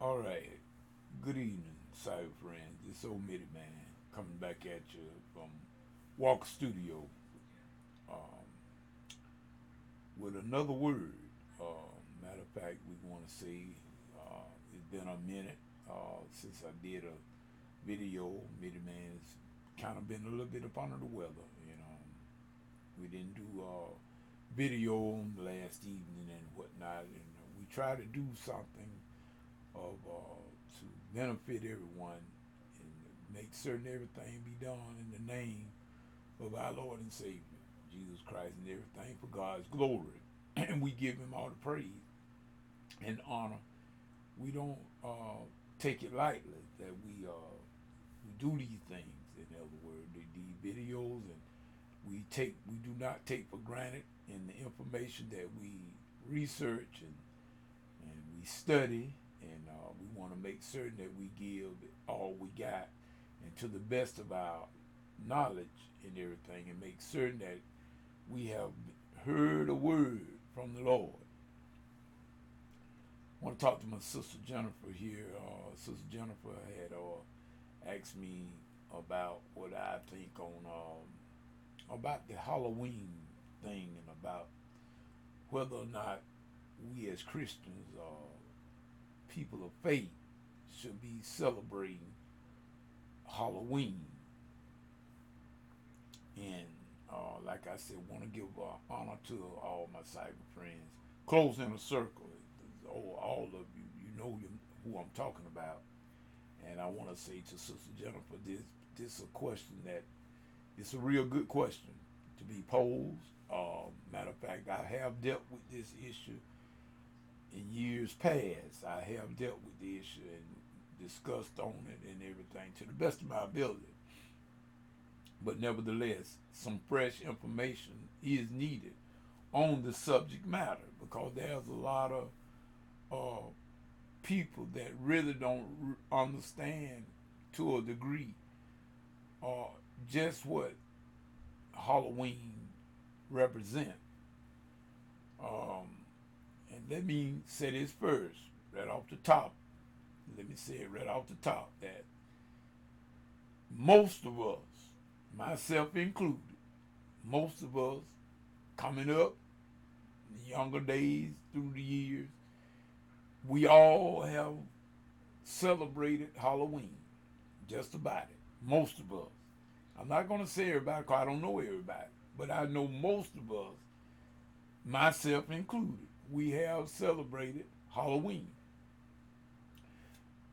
All right. Good evening, cyber friends. It's old Mitty Man coming back at you from Walk Studio um, with another word. Matter of fact, we want to say it's been a minute since I did a video. Mitty Man has kind of been a little bit up under the weather. We didn't do video on last evening and whatnot, and we try to do something of to benefit everyone and make certain everything be done in the name of our Lord and Savior, Jesus Christ, and everything for God's glory. And we give him all the praise and honor. We don't take it lightly that we do these things. In other words, these videos, and we do not take for granted in the information that we research and we study, and we want to make certain that we give all we got and to the best of our knowledge and everything, and make certain that we have heard a word from the Lord. I want to talk to my sister Jennifer here. Sister Jennifer had asked me about what I think on about the Halloween thing, and about whether or not we as Christians, people of faith, should be celebrating Halloween. And like I said, want to give honor to all my cyber friends. Close in a circle. All of you, you know who I'm talking about. And I want to say to Sister Jennifer, this is a question that it's a real good question to be posed. Matter of fact, I have dealt with this issue in years past. I have dealt with the issue and discussed on it and everything to the best of my ability. But nevertheless, some fresh information is needed on the subject matter, because there's a lot of uh, people that really don't understand to a degree uh, just what Halloween represent. Um, and let me say this first, right off the top. Let me say it right off the top that most of us, myself included, most of us coming up in the younger days through the years, we all have celebrated Halloween. Just about it. Most of us. I'm not going to say everybody because I don't know everybody, but I know most of us, myself included, we have celebrated Halloween.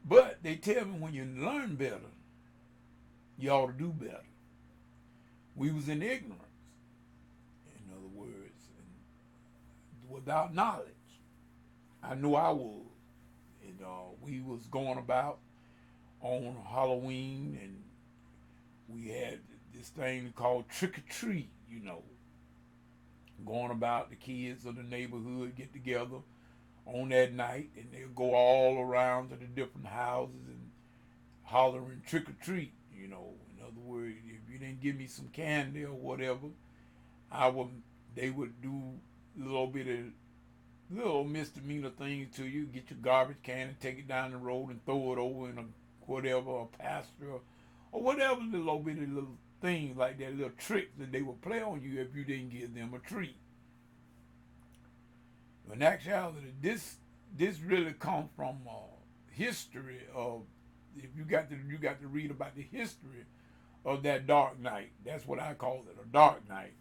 But they tell me when you learn better, you ought to do better. We was in ignorance, in other words, and without knowledge. I knew I was. And we was going about on Halloween, and we had this thing called trick or treat, going about, the kids of the neighborhood get together on that night, and they'll go all around to the different houses and hollering trick or treat. In other words, if you didn't give me some candy or whatever, I would they would do a little bit of little misdemeanor things to you. Get your garbage can and take it down the road and throw it over in a whatever, a pasture, or whatever, little bit of little things like that, little tricks that they would play on you if you didn't give them a treat. In actuality, this really comes from history of, if you got to read about the history of that dark night. That's what I call it, a dark night.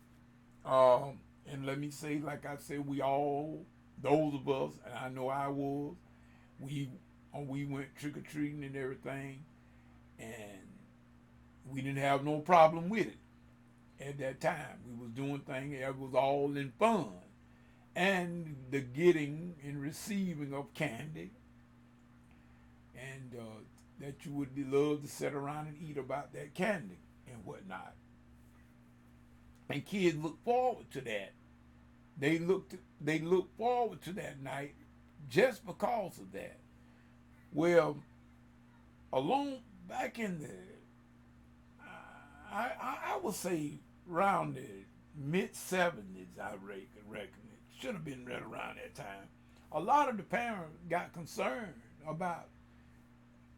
Um, and let me say, like I said, we all, those of us, and I know I was, we we went trick or treating and everything, and we didn't have no problem with it at that time. We was doing things. It was all in fun, and the getting and receiving of candy, and that you would love to sit around and eat about that candy and whatnot. And kids look forward to that. They look forward to that night just because of that. Well, along back in the, I would say around the mid 70s, I reckon it should have been right around that time. A lot of the parents got concerned about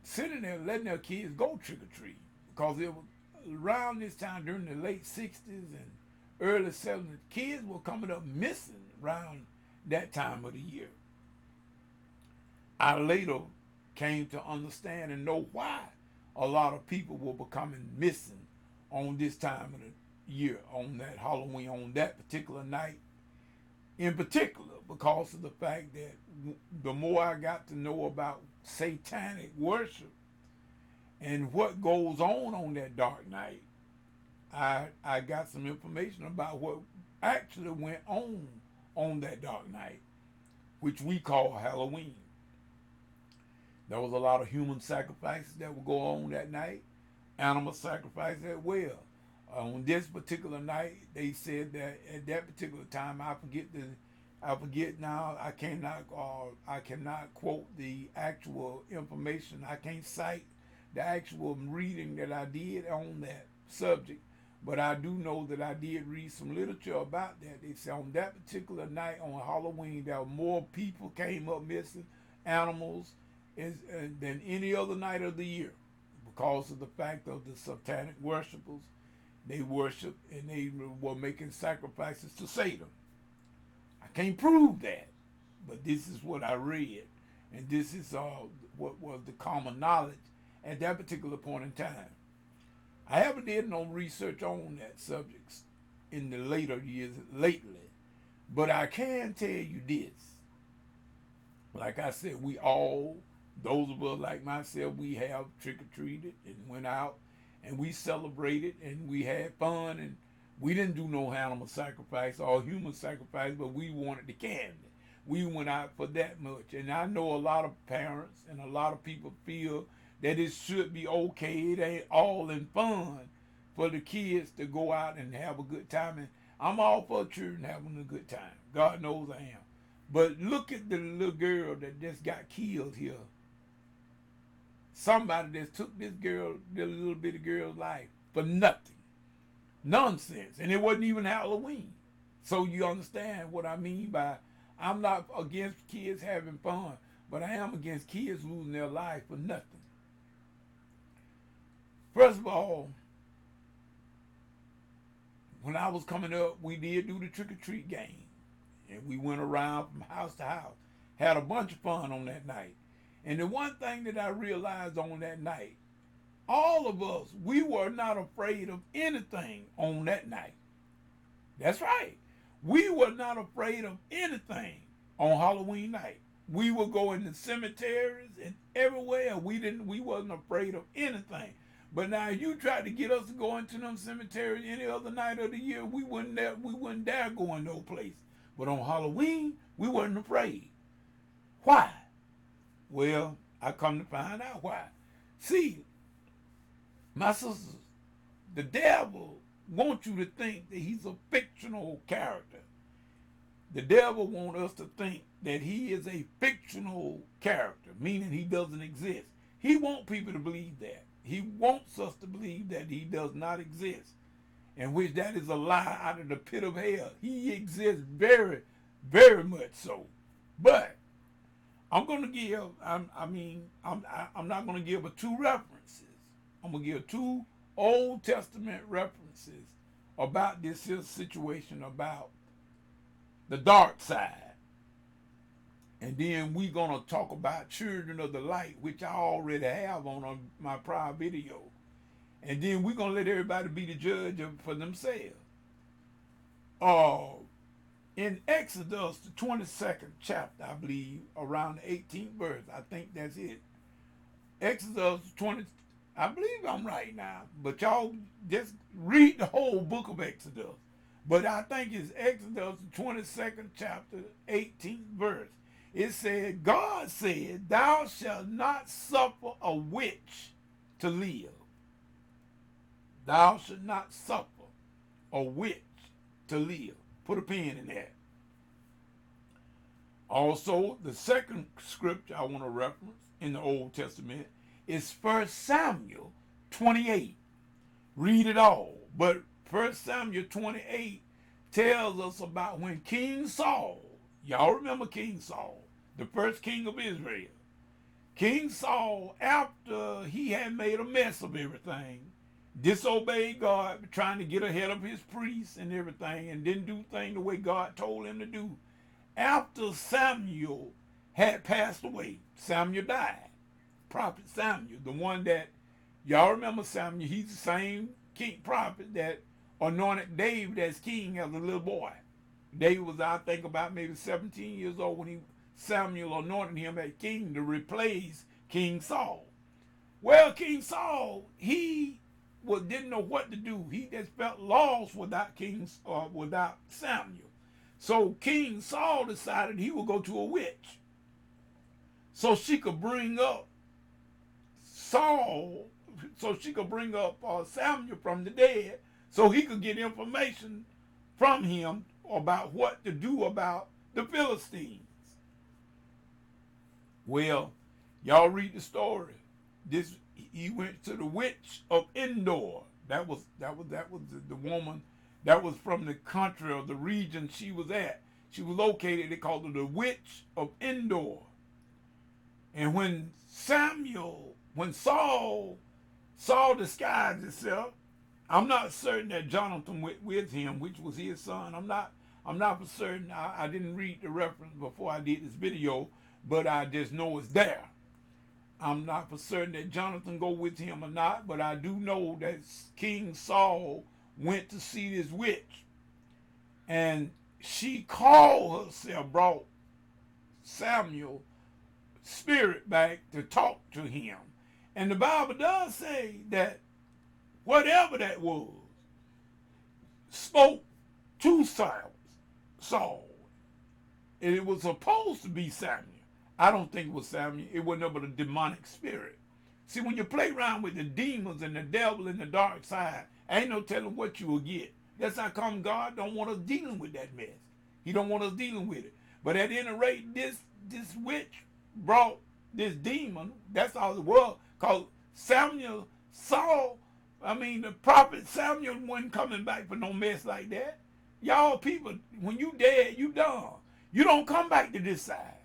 sitting there letting their kids go trick or treat, because it was around this time during the late '60s and early '70s, kids were coming up missing around that time of the year. I later came to understand and know why a lot of people were becoming missing on this time of the year, on that Halloween, on that particular night in particular, because of the fact that the more I got to know about satanic worship and what goes on that dark night, I got some information about what actually went on that dark night, which we call Halloween. There was a lot of human sacrifices that would go on that night, animal sacrifices as well. On this particular night, they said that at that particular time, I forget now. I cannot quote the actual information. I can't cite the actual reading that I did on that subject, but I do know that I did read some literature about that. They said on that particular night on Halloween, there were more people came up missing, animals, than any other night of the year, because of the fact of the satanic worshipers. They worship and they were making sacrifices to Satan. I can't prove that, but this is what I read, and this is what was the common knowledge at that particular point in time. I haven't did no research on that subject in the later years lately, but I can tell you this. Like I said, we all, those of us like myself, we have trick-or-treated and went out and we celebrated and we had fun, and we didn't do no animal sacrifice or human sacrifice, but we wanted the candy. We went out for that much. And I know a lot of parents and a lot of people feel that it should be okay. It ain't all in fun for the kids to go out and have a good time. And I'm all for children having a good time. God knows I am. But look at the little girl that just got killed here. Somebody just took this little bitty girl's life for nothing. Nonsense. And it wasn't even Halloween. So you understand what I mean by, I'm not against kids having fun, but I am against kids losing their life for nothing. First of all, when I was coming up, we did do the trick-or-treat game. And we went around from house to house. Had a bunch of fun on that night. And the one thing that I realized on that night, all of us, we were not afraid of anything on that night. That's right. We were not afraid of anything on Halloween night. We would go in the cemeteries and everywhere. We wasn't afraid of anything. But now you tried to get us to go into them cemeteries any other night of the year, we wouldn't dare go in no place. But on Halloween, we wasn't afraid. Why? Well, I come to find out why. See, my sisters, the devil wants you to think that he's a fictional character. The devil wants us to think that he is a fictional character, meaning he doesn't exist. He wants people to believe that. He wants us to believe that he does not exist, in which that is a lie out of the pit of hell. He exists very, very much so. But I'm going to give, I'm not going to give but two references. I'm going to give two Old Testament references about this here situation about the dark side. And then we're going to talk about children of the light, which I already have on my prior video. And then we're going to let everybody be the judge for themselves. In Exodus, the 22nd chapter, I believe, around the 18th verse, I think that's it. Exodus 20, I believe I'm right now, but y'all just read the whole book of Exodus. But I think it's Exodus 22nd chapter, 18th verse. It said, God said, thou shalt not suffer a witch to live. Thou shalt not suffer a witch to live. Put a pin in that. Also, the second scripture I want to reference in the Old Testament is 1 Samuel 28. Read it all. But 1 Samuel 28 tells us about when King Saul, y'all remember King Saul, the first king of Israel, King Saul, after he had made a mess of everything, disobeyed God, trying to get ahead of his priests and everything, and didn't do things the way God told him to do. After Samuel had passed away, Samuel died. Prophet Samuel, the one that, y'all remember Samuel, he's the same king prophet that anointed David as king as a little boy. David was, I think, about maybe 17 years old when Samuel anointed him as king to replace King Saul. Well, King Saul, he didn't know what to do. He just felt lost without Samuel. So King Saul decided he would go to a witch so she could bring up Saul, so she could bring up Samuel from the dead, so he could get information from him about what to do about the Philistines. Well, y'all read the story. He went to the witch of Endor. That was the woman that was from the country or the region she was at. She was located. They called her the witch of Endor. And when Saul disguised himself, I'm not certain that Jonathan went with him, which was his son. I'm not for certain. I didn't read the reference before I did this video, but I just know it's there. I'm not for certain that Jonathan go with him or not, but I do know that King Saul went to see this witch, and she called herself, brought Samuel spirit back to talk to him. And the Bible does say that whatever that was spoke to Saul. And it was supposed to be Samuel. I don't think it was Samuel. It wasn't but a demonic spirit. See, when you play around with the demons and the devil and the dark side, ain't no telling what you will get. That's how come God don't want us dealing with that mess. He don't want us dealing with it. But at any rate, this witch brought this demon. That's all it was. Cause the prophet Samuel wasn't coming back for no mess like that. Y'all people, when you dead, you done. You don't come back to this side.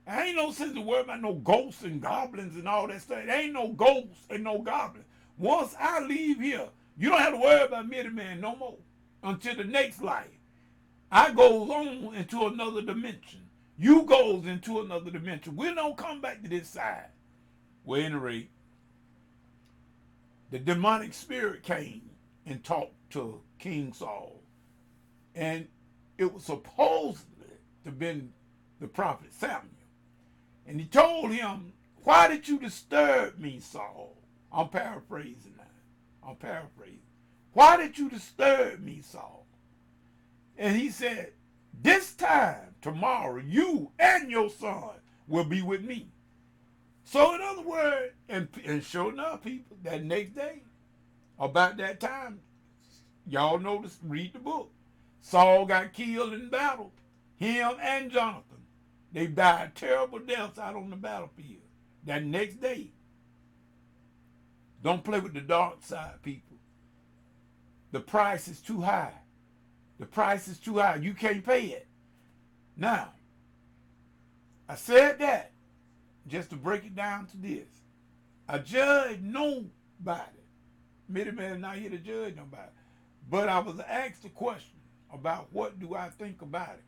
I ain't no sense to worry about no ghosts and goblins and all that stuff. There ain't no ghosts and no goblins. Once I leave here, you don't have to worry about Midian no more until the next life. I goes on into another dimension. You goes into another dimension. We don't come back to this side. Well, at any rate, the demonic spirit came and talked to King Saul. And it was supposedly to have been the prophet Samuel. And he told him, "Why did you disturb me, Saul?" I'm paraphrasing now. "Why did you disturb me, Saul?" And he said, "This time tomorrow, you and your son will be with me." So in other words, and sure enough, people, that next day, about that time, y'all notice, read the book. Saul got killed in battle. Him and Jonathan. They died terrible deaths out on the battlefield. That next day. Don't play with the dark side, people. The price is too high. The price is too high. You can't pay it. Now, I said that just to break it down to this. I judge nobody. Midian is not here to judge nobody. But I was asked a question about what do I think about it.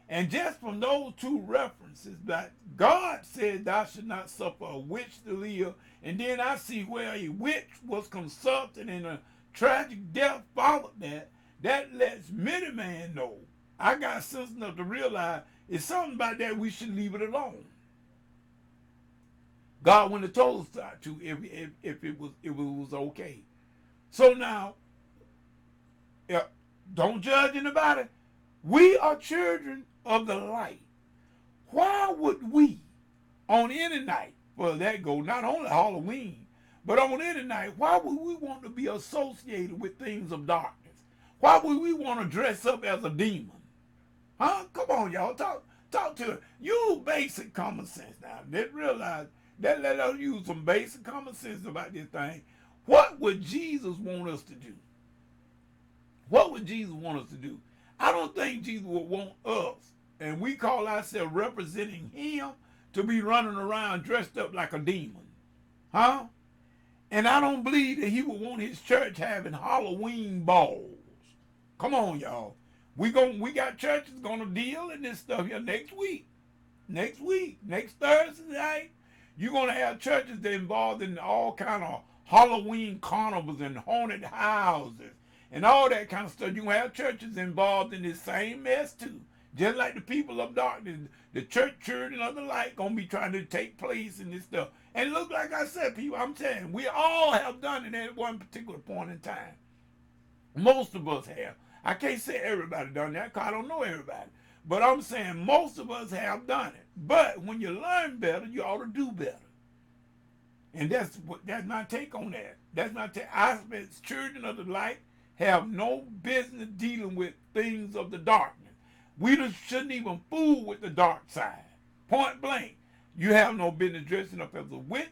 And just from those two references, that God said thou should not suffer a witch to live, and then I see where a witch was consulted and a tragic death followed that lets Midian know. I got sense enough to realize it's something about that we should leave it alone. God wouldn't have told us not to if it was okay. So now, don't judge anybody. We are children of the light. Why would we, on any night, well, that go not only Halloween, but on any night, why would we want to be associated with things of darkness? Why would we want to dress up as a demon? Huh? Come on, y'all. Talk to it. Use basic common sense now. Let's realize that let us use some basic common sense about this thing. What would Jesus want us to do? What would Jesus want us to do? I don't think Jesus would want us, and we call ourselves representing him, to be running around dressed up like a demon? Huh? And I don't believe that he would want his church having Halloween balls. Come on, y'all. We got churches gonna deal in this stuff here next week. Next Thursday night, you're gonna have churches that involved in all kind of Halloween carnivals and haunted houses and all that kind of stuff. You're gonna have churches involved in this same mess too. Just like the people of darkness, the children of the light gonna be trying to take place in this stuff. And look, like I said, people, I'm saying, we all have done it at one particular point in time. Most of us have. I can't say everybody done that because I don't know everybody. But I'm saying most of us have done it. But when you learn better, you ought to do better. And that's my take on that. That's my take. I said children of the light have no business dealing with things of the darkness. We shouldn't even fool with the dark side. Point blank. You have no business dressing up as a witch.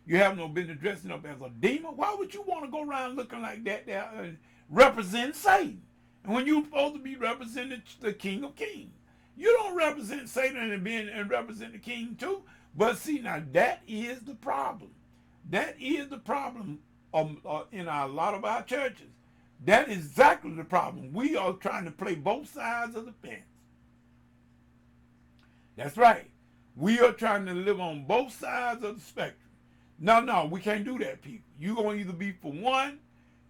You have no business dressing up as a demon. Why would you want to go around looking like that and represent Satan? And when you're supposed to be representing the King of Kings. You don't represent Satan and represent the King too. But see, now that is the problem. That is the problem in a lot of our churches. That is exactly the problem. We are trying to play both sides of the fence. That's right. We are trying to live on both sides of the spectrum. No, we can't do that, people. You're going to either be for one.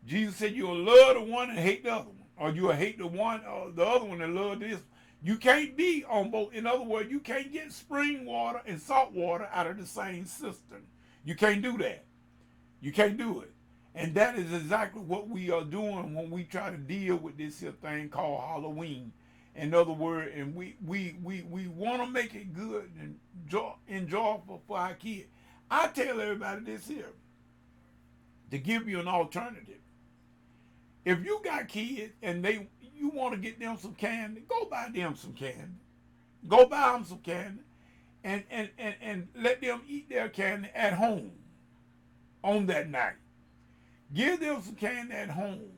Jesus said you'll love the one and hate the other one. Or you'll hate the one or the other one and love this. You can't be on both. In other words, you can't get spring water and salt water out of the same cistern. You can't do that. You can't do it. And that is exactly what we are doing when we try to deal with this here thing called Halloween. In other words, and we want to make it good and enjoyable for our kids. I tell everybody this here to give you an alternative. If you got kids and you want to get them some candy, go buy them some candy. Go buy them some candy and let them eat their candy at home on that night. Give them some candy at home.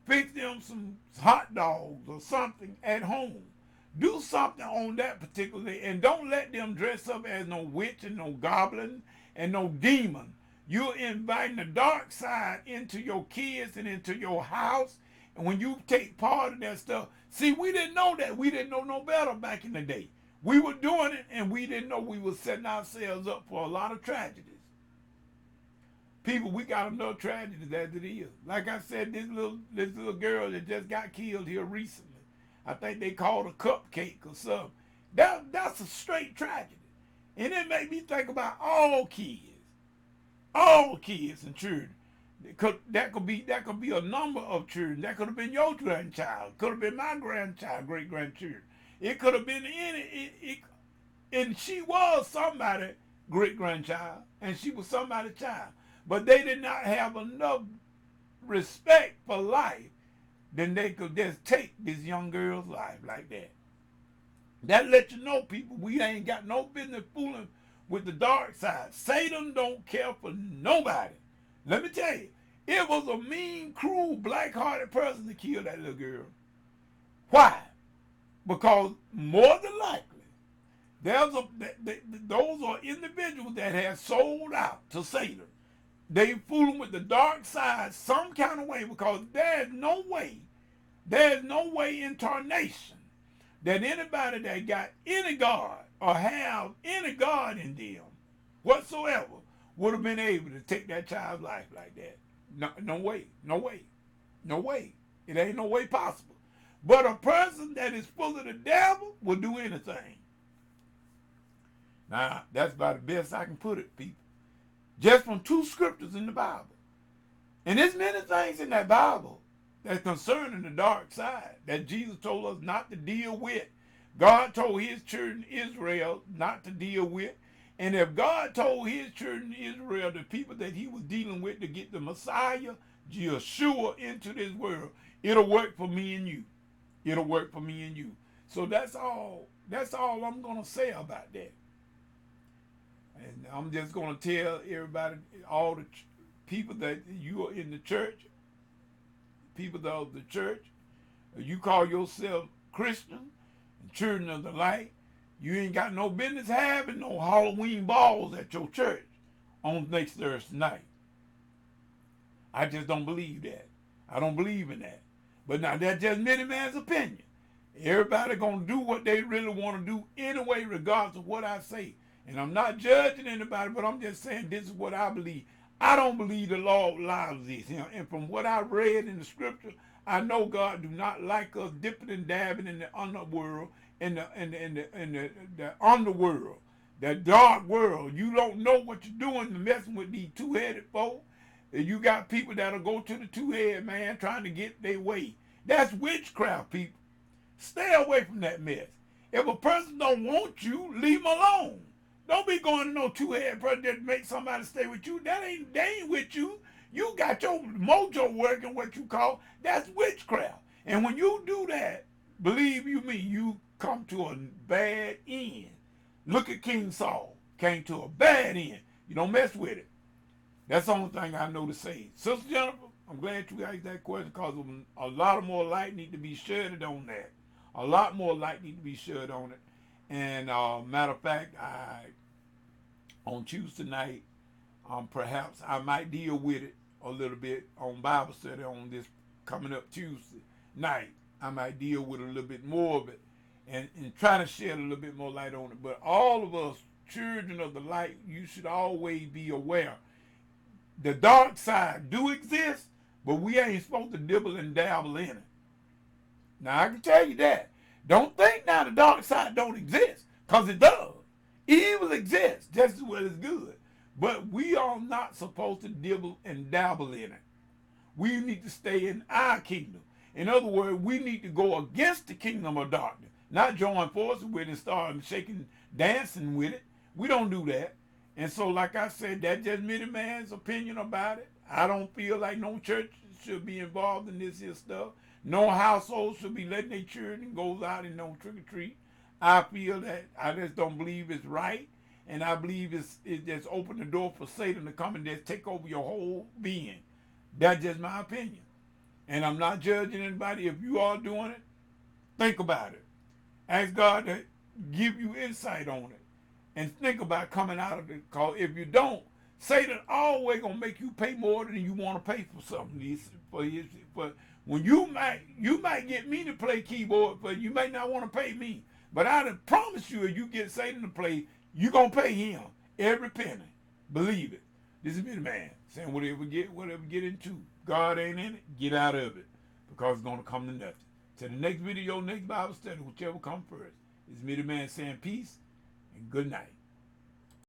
Fix them some hot dogs or something at home. Do something on that particular day, and don't let them dress up as no witch and no goblin and no demon. You're inviting the dark side into your kids and into your house. And when you take part of that stuff, see, we didn't know that. We didn't know no better back in the day. We were doing it, and we didn't know we were setting ourselves up for a lot of tragedies. People, we got enough tragedies as it is. Like I said, this little girl that just got killed here recently. I think they called a cupcake or something. That's a straight tragedy. And it made me think about all kids and children. That could be a number of children. That could have been your grandchild. Could have been my grandchild, great grandchildren. It could have been and she was somebody's great grandchild, and she was somebody's child. But they did not have enough respect for life, then they could just take this young girl's life like that. That lets you know, people, we ain't got no business fooling with the dark side. Satan don't care for nobody. Let me tell you, it was a mean, cruel, black-hearted person to kill that little girl. Why? Because more than likely, those are individuals that have sold out to Satan. They fooling with the dark side some kind of way, because there's no way in tarnation that anybody that got any God or have any God in them whatsoever would have been able to take that child's life like that. No way. It ain't no way possible. But a person that is full of the devil will do anything. Now, that's about the best I can put it, people. Just from 2 scriptures in the Bible. And there's many things in that Bible that's concerning the dark side that Jesus told us not to deal with. God told his children Israel not to deal with. And if God told his children Israel, the people that he was dealing with, to get the Messiah, Yeshua, into this world, it'll work for me and you. It'll work for me and you. So that's all I'm going to say about that. And I'm just going to tell everybody, all the people that you are in the church, people of the church, you call yourself Christian and children of the light, You ain't got no business having no Halloween balls at your church on next Thursday night. I just don't believe that. I don't believe in that. But now that's just many man's opinion. Everybody gonna do what they really want to do anyway, regardless of what I say. And I'm not judging anybody, but I'm just saying this is what I believe. I don't believe the Lord allows this. And from what I read in the scripture, I know God do not like us dipping and dabbing in the underworld, the underworld, the dark world. You don't know what you're doing messing with these two-headed folk. You got people that'll go to the two-headed man trying to get their way. That's witchcraft, people. Stay away from that mess. If a person don't want you, leave them alone. Don't be going to no two-headed person that make somebody stay with you. They ain't with you. You got your mojo working, what you call, that's witchcraft. And when you do that, believe you me, you come to a bad end. Look at King Saul. Came to a bad end. You don't mess with it. That's the only thing I know to say. Sister Jennifer, I'm glad you asked that question because a lot of more light need to be shedded on that. A lot more light need to be shed on it. And matter of fact, on Tuesday night, perhaps I might deal with it a little bit on Bible study on this coming up Tuesday night. I might deal with a little bit more of it and try to shed a little bit more light on it. But all of us, children of the light, you should always be aware. The dark side do exist, but we ain't supposed to dibble and dabble in it. Now, I can tell you that. Don't think now the dark side don't exist, because it does. Evil exists just as well as good. But we are not supposed to dibble and dabble in it. We need to stay in our kingdom. In other words, we need to go against the kingdom of darkness, not join forces with it and start shaking, dancing with it. We don't do that. And so, like I said, that's just many man's opinion about it. I don't feel like no church should be involved in this here stuff. No household should be letting their children go out and no trick or treat. I feel that I just don't believe it's right, and I believe it just opened the door for Satan to come and just take over your whole being. That's just my opinion, and I'm not judging anybody. If you are doing it, think about it. Ask God to give you insight on it, and think about coming out of it. Because if you don't, Satan always gonna make you pay more than you want to pay for something. For when you might get me to play keyboard, but you may not want to pay me. But I promise you, if you get Satan to play, you gonna pay him every penny. Believe it. This is me, the man, saying whatever get into, God ain't in it, get out of it, because it's gonna come to nothing. To the next video, next Bible study, whichever comes first. It's me, the man, saying peace and good night.